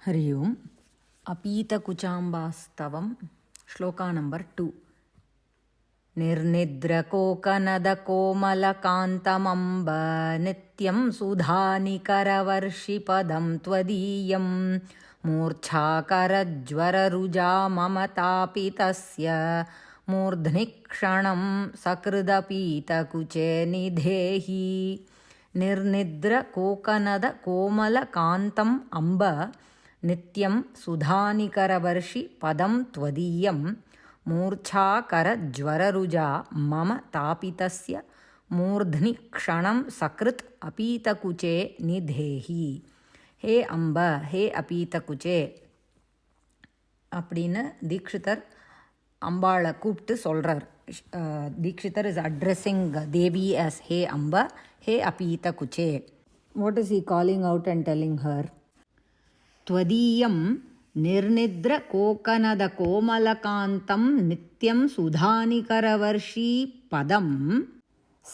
Hari Om. Apitakuchamba Shloka number 2. Nirnidra kokanada komalakantamamba nityam sudhanikaravarshi-padam twadiyam murchakara-jvara-ruja mamatapitasya murdhnikshanam sakridapitakuche nidhehi. Nirnidra kokanada komalakantam amba nityam sudhanikaravarshi padam twadiyam murchakara jvararuja mama tapitasya murdhni kshanam sakrit apitakuche nidhehi. He amba, he apitakuche அப்படின்னு தீக்ஷிதர் அம்பாளை கூப்பிட்டு சொல்கிறார். Dikshitar is addressing Devi as He Amba, He Apitakuche. What is he calling out and telling her? Twadiyam nirnidra kokanada komalakantam nityam sudhanikaravarshi padam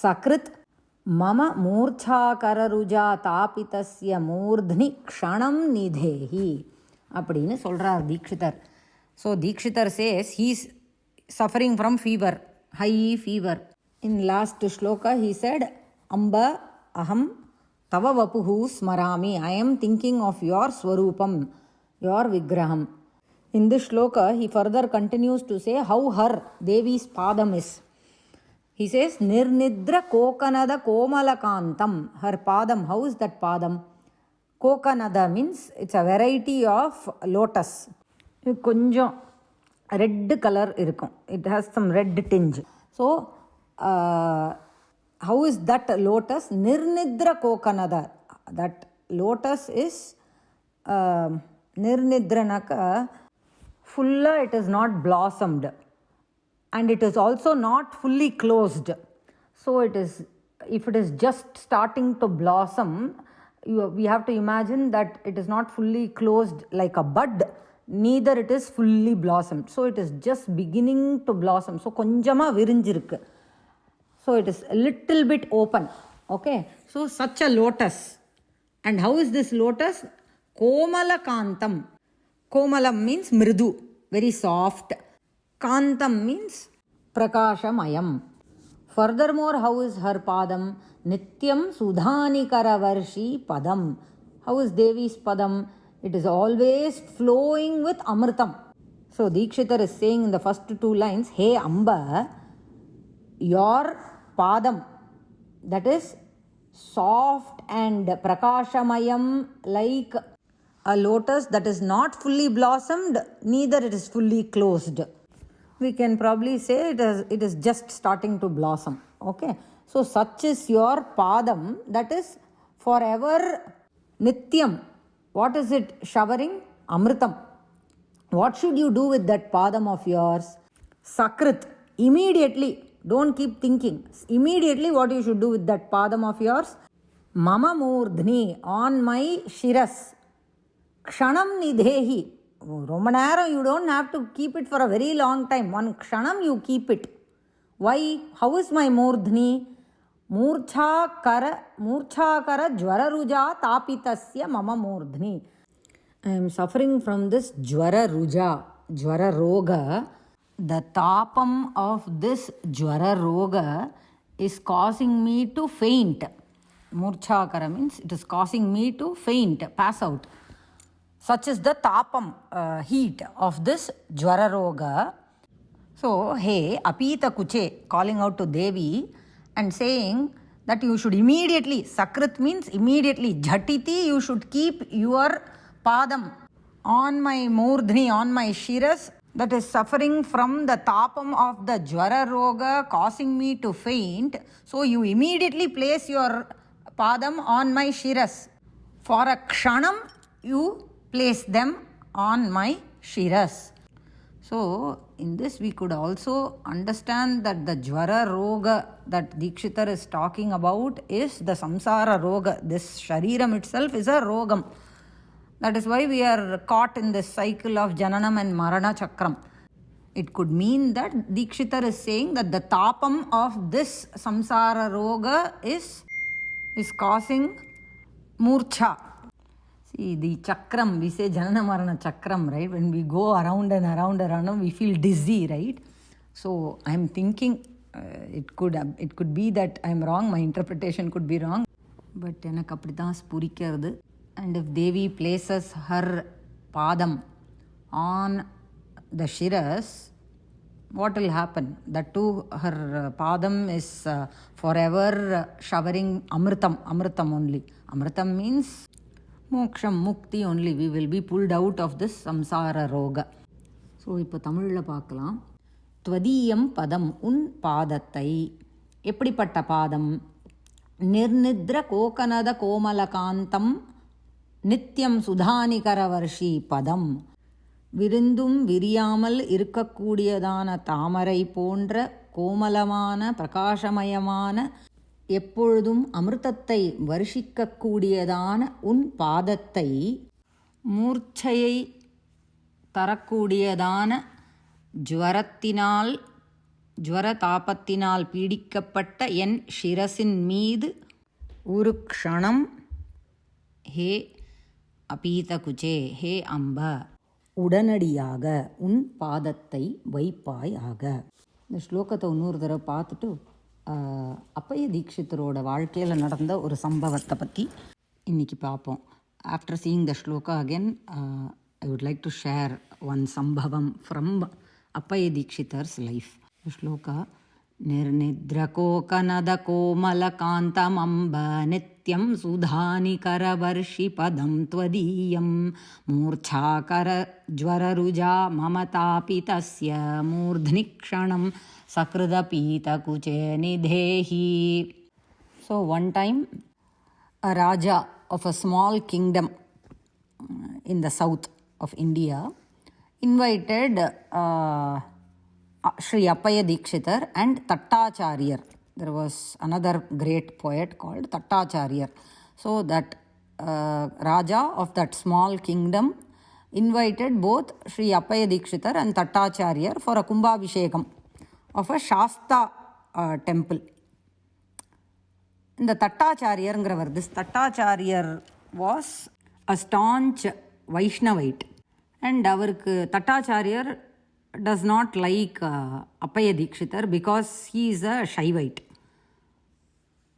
sakrit mama மூர்ச்சாகரருஜா தாபிதஸ்ய மூர்த்னி க்ஷணம் நிதேஹி அப்படின்னு சொல்கிறார் Dikshitar. So Dikshitar says he is suffering from fever, high fever. In last shloka he said, Amba aham tava vapuhu smarami. I am thinking of your swarupam, your vigraham. In this shloka he further continues to say how her Devi's padam is. He says, Nirnidra kokanada komalakantam. Her padam, how is that padam? Kokanada means it's a variety of lotus. கொஞ்சம் red colour இருக்கும். It has some red tinge. So, how is that lotus? Nirnidra kokanada. That lotus is nirnidranaka, fulla it is not blossomed. And it is also not fully closed. So it is, if it is just starting to blossom, we have to imagine that it is not fully closed like a bud, neither it is fully blossomed. So it is just beginning to blossom. So konjama virinjirukku. So it is a little bit open. Okay. So such a lotus. And how is this lotus? Komala kantam. Komalam means mridu, very soft. Kantam means prakashamayam. Furthermore, how is her padam? Nityam sudhanikaravarshi padam. How is Devi's padam? It is always flowing with amritam. So Dikshitar is saying in the first two lines, Hey Amba, your padam, that is soft and prakashamayam like a lotus that is not fully blossomed, neither it is fully closed. We can probably say it is just starting to blossom. Okay. So such is your padam, that is forever nityam. What is it showering? Amritam. What should you do with that padam of yours? Sakrit. Immediately. Don't keep thinking. Immediately what you should do with that padam of yours? Mama murdhni, on my shiras. Kshanam nidhehi. ரொம்ப நேரம் you don't have to keep it for a very long time. One kshanam you keep it. Why? How is my murdhni? Murchakara jvararuja tapitasya mama murdhni. I am suffering from this jvararuja, jvararoga. The tapam of this jvararoga is causing me to faint. Murchakara means it is causing me to faint, pass out. Such is the tapam, heat of this jvararoga. So, hey, Apitakuche, calling out to Devi and saying that you should immediately, Sakrit means immediately, Jhatiti, you should keep your padam on my murdhni, on my shiras, that is suffering from the tapam of the jvararoga, causing me to faint. So, you immediately place your padam on my shiras. For a kshanam, you place them on my shiras. So, in this we could also understand that the jvara roga that Dikshitar is talking about is the samsara roga. This shariram itself is a rogam. That is why we are caught in this cycle of jananam and marana chakram. It could mean that Dikshitar is saying that the tapam of this samsara roga is causing murcha. See, the chakram, we say Janana Marana chakram, right? When we go around and around and around, we feel dizzy, right? So I'm thinking it could be that I'm wrong, my interpretation could be wrong. But எனக்கு அப்படி தான் ஸ்புரிக்கிறது. And if Devi places her padam on the shiras, what will happen? That too, her padam is forever showering amritam only. Amritam means moksham, mukti only. We will be pulled out of this samsara roga. So, இப்போ தமிழில் பார்க்கலாம். துவதீயம் பதம், உன் பாதத்தை. எப்படிப்பட்ட பாதம்? நிர்நித்ர கோகனத கோமலகாந்தம் நித்தியம் சுதானிகரவர்ஷி பதம். விருந்தும் விரியாமல் இருக்கக்கூடியதான தாமரை போன்ற கோமலமான பிரகாசமயமான எப்பொழுதும் அமிர்தத்தை வருஷிக்கக்கூடியதான உன் பாதத்தை, மூர்ச்சையை தரக்கூடியதான ஜுவர தாபத்தினால் பீடிக்கப்பட்ட என் சிரசின் மீது ஒரு க்ஷணம் ஹே அபீதகுச்சே, ஹே அம்ப, உடனடியாக உன் பாதத்தை வைப்பாயாக. இந்த ஸ்லோகத்தை இன்னொரு தடவை பார்த்துட்டு அப்பைய தீக்ஷிதரோட வாழ்க்கையில் நடந்த ஒரு சம்பவத்தை பற்றி இன்றைக்கி பார்ப்போம். After seeing the shloka again I would like to share one sambhavam from Appaya Dikshithar's life. Shloka Nirnidrakokkanada komalakantamamba nityam sudhanikaravarshi padam tvadiyam murchakara jwararuja mamatapitasya murdhnikshanam sakridapitakuche nidhehi. So one time a raja of a small kingdom in the south of India invited Sri Appaya Dikshitar and Tattacharyar. There was another great poet called Tattacharyar. So that Raja of that small kingdom invited both Sri Appaya Dikshitar and Tattacharyar for a Kumbhabhishekam of a Shasta temple. In the Tattacharyar, this Tattacharyar was a staunch Vaishnavite. And avarku Tattacharyar does not like Appaya Dikshitar because he is a Shaivite.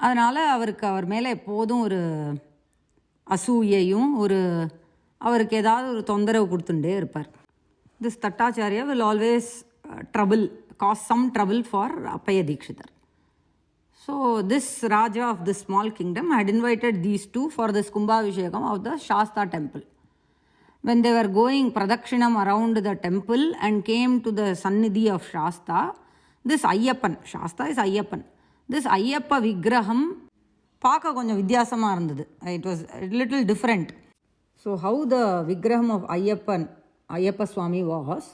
அதனால் அவருக்கு அவர் மேலே எப்போதும் ஒரு அசூயையும் அவருக்கு ஏதாவது ஒரு தொந்தரவு கொடுத்துட்டே இருப்பார். This Tattacharya will always cause some trouble for Appaya Dikshitar. So this Raja of this small kingdom had invited these two for this Kumbhabhishekam of the Shasta temple. When they were going Pradakshinam around the temple and came to the Sannidhi of Shasta, this Ayyappan, Shasta is Ayyappan, this Ayyappa Vigraham பார்க்க கொஞ்சம் வித்தியாசமாக இருந்தது. It was a little different. So how the Vigraham of Ayyappa Swami was,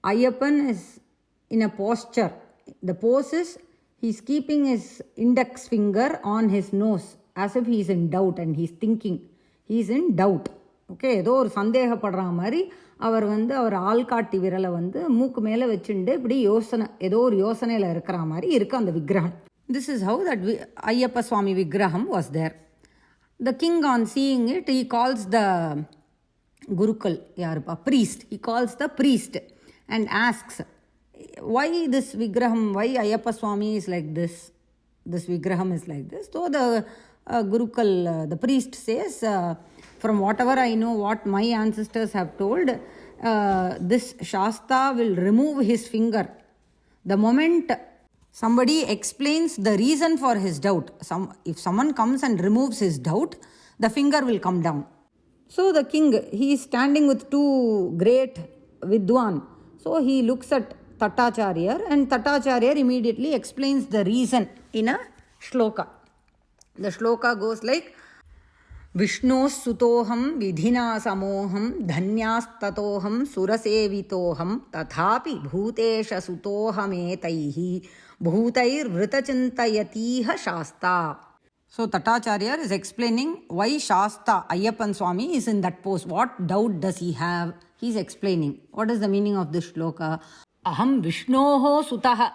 Ayyappan is in a posture. The pose is he's keeping his index finger on his nose as if he's in doubt and he's thinking. He's in doubt. Okay, ஏதோ ஒரு சந்தேகப்படுற மாதிரி அவர் ஆள்காட்டி விரலை மூக்கு மேலே வச்சுட்டு இப்படி ஏதோ ஒரு யோசனையில் இருக்கிற மாதிரி இருக்குது அந்த விக்கிரகம். This is how that Ayyappa Swami விக்கிரகம் was there. The king on seeing it he calls the குருக்கள், யாருப்பா, priest. He calls the priest and asks, why this vigraham, why Ayyappa Swami is like this, this vigraham is like this. So the gurukal, the priest says, from whatever I know, what my ancestors have told, this Shasta will remove his finger the moment somebody explains the reason for his doubt. If someone comes and removes his doubt, the finger will come down. So the king, he is standing with two great Vidwan. So he looks at Tattacharyar and Tattacharyar immediately explains the reason in a shloka. The shloka goes like, Vishno sutoham vidhina samoham dhanyastatoham surasevitoham tathapi bhutesha sutohametaihi bhutair vritachintayatiha Shasta. So Tattacharya is explaining why Shasta, Ayyappan Swami, is in that pose. What doubt does he have? He is explaining. What is the meaning of this shloka? Aham Vishnoho sutaha.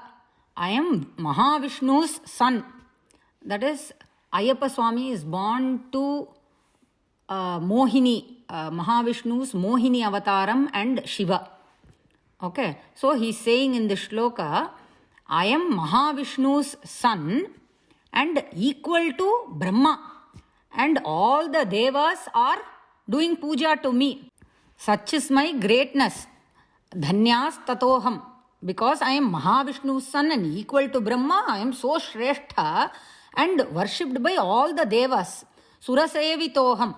I am Mahavishnu's son. That is, Ayyappa Swami is born to Mohini, Mahavishnu's Mohini avataram and Shiva. Okay, so he's saying in the shloka, I am Mahavishnu's son and equal to Brahma, and all the devas are doing puja to me. Such is my greatness. Dhanyas tatoham. Because I am Mahavishnu's son and equal to Brahma, I am so Shrestha and worshipped by all the devas. Surasevitoham.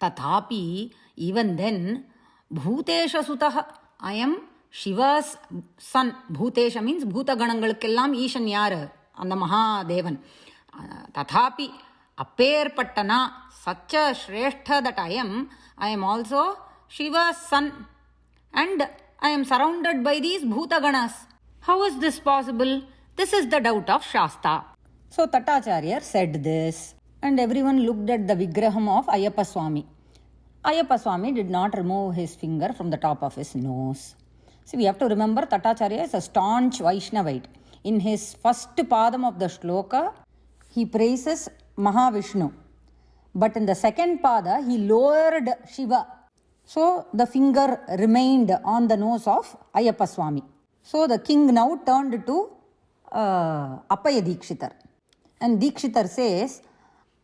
Tathapi, even then, Bhutesha Sutaha. I am Shiva's son. Bhutesha means Bhuta Ganangalukkellam Ishan yaru? And the Mahadevan. Tathapi, Apperpattana, such a Shrestha that I am also Shiva's son. And I am surrounded by these Bhuta Ganas. How is this possible? This is the doubt of Shasta. So Tatacharya said this, and everyone looked at the Vigraham of Ayyappa Swami. Ayyappa Swami did not remove his finger from the top of his nose. See, we have to remember Tatacharya is a staunch Vaishnavite. In his first padam of the shloka, he praises Mahavishnu. But in the second pada, he lowered Shiva. So the finger remained on the nose of Ayyappa Swami. So the king now turned to Appaya Dikshitar. And Dikshitar says,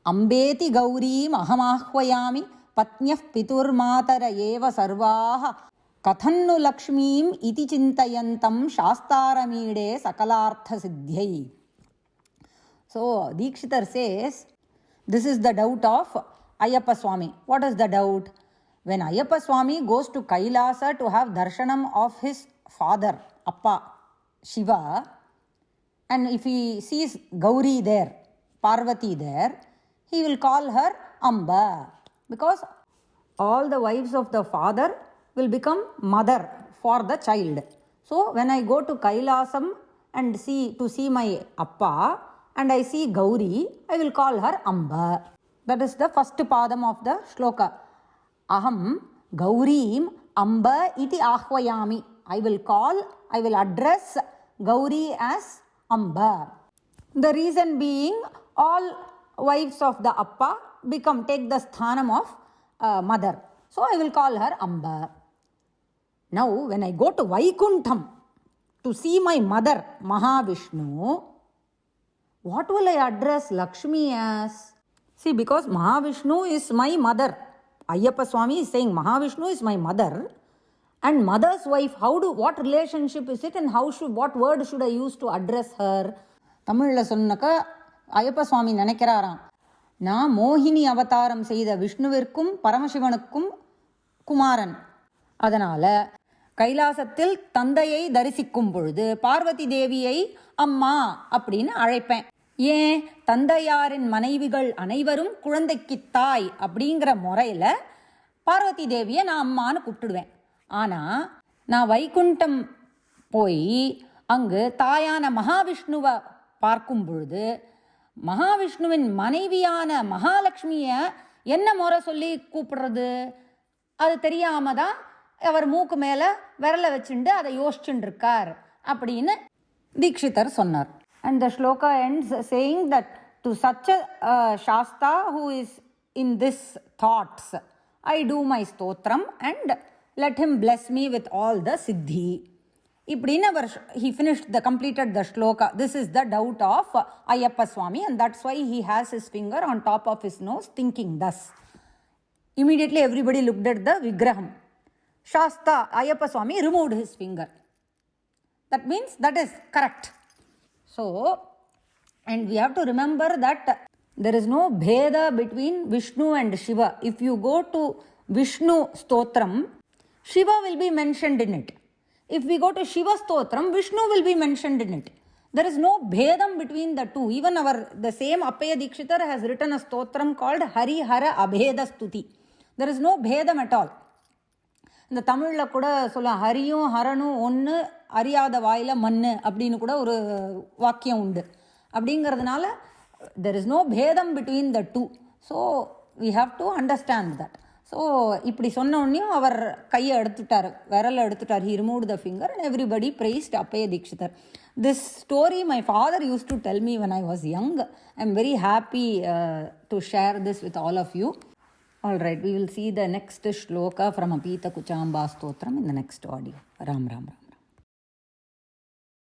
Ambeti Gaurim Ahamahvayami Patnyah Pitur Matara Eva Sarvaha Kathannu Lakshmim Iti Chintayantam Shastaramide Sakalartha Siddhyai. So Dikshitar says, this is the doubt of Ayyappa Swami. What is the doubt? When Ayyappa Swami goes to Kailasa to have darshanam of his father, Appa, Shiva, and if he sees Gauri there, Parvati there, he will call her Amba, because all the wives of the father will become mother for the child. So when I go to Kailasam and see my Appa and I see Gauri, I will call her Amba. That is the first padam of the shloka. Aham Gaurim Amba iti ahvayami. I will address Gauri as Amba. The reason being, all wives of the Appa take the sthanam of mother. So I will call her Amba. Now when I go to Vaikuntham to see my mother Mahavishnu, what will I address Lakshmi as? See, because Mahavishnu is my mother. Ayyappa Swami is saying Mahavishnu is my mother, and mother's wife, what relationship is it, and what word should I use to address her? Tamilla sonnaka Ayyappa Swami nanaikiraram, நான் மோகினி அவதாரம் செய்த விஷ்ணுவிற்கும் பரமசிவனுக்கும் குமாரன். அதனால கைலாசத்தில் தந்தையை தரிசிக்கும் பொழுது பார்வதி தேவியை அம்மா அப்படின்னு அழைப்பேன். ஏன்? தந்தையாரின் மனைவிகள் அனைவரும் குழந்தைக்கு தாய் அப்படிங்கிற முறையில் பார்வதி தேவியை நான் அம்மான்னு கூப்பிட்டுடுவேன். ஆனால் நான் வைகுண்டம் போய் அங்கு தாயான மகாவிஷ்ணுவை பார்க்கும் பொழுது மகாவிஷ்ணுவின் மனைவியான மகாலட்சுமியை என்ன முறை சொல்லி கூப்பிடுறது? அது தெரியாம தான் அவர் மூக்கு மேலே விரலை வச்சுண்டு அதை யோசிச்சுட்டு இருக்கார் அப்படின்னு தீக்ஷிதர் சொன்னார். And the shloka ends saying that to such a Shasta who is in this thoughts, I do my stotram and let him bless me with all the siddhi. He completed the shloka. This is the doubt of Ayyappa Swami, and that's why he has his finger on top of his nose thinking thus. Immediately everybody looked at the Vigraham. Shasta, Ayyappa Swami removed his finger. That means that is correct. So, and we have to remember that there is no bheda between Vishnu and Shiva. If you go to Vishnu Stotram, Shiva will be mentioned in it. If we go to Shiva Stotram, Vishnu will be mentioned in it. There is no bhedam between the two. Even the same Appaya Dikshitar has written a stotram called Hari Hara Abheda Stuti. There is no bhedam at all. இந்த தமிழில் கூட சொல்லலாம், ஹரியும் ஹரனும் ஒன்று, அறியாத வாயில மண்ணு அப்படின்னு கூட ஒரு வாக்கியம் உண்டு. அப்படிங்கிறதுனால there is no bhedam between the two. So we have to understand that. So இப்படி சொன்னோடனையும் அவர் கையை எடுத்துட்டார், விரலை எடுத்துட்டார். He removed the finger and everybody praised Appaya Dikshitar. This story my father used to tell me when I was young. I am very happy to share this with all of you. Alright, we will see the next shloka from Apitakuchamba Stotram in the next audio. Ram Ram Ram.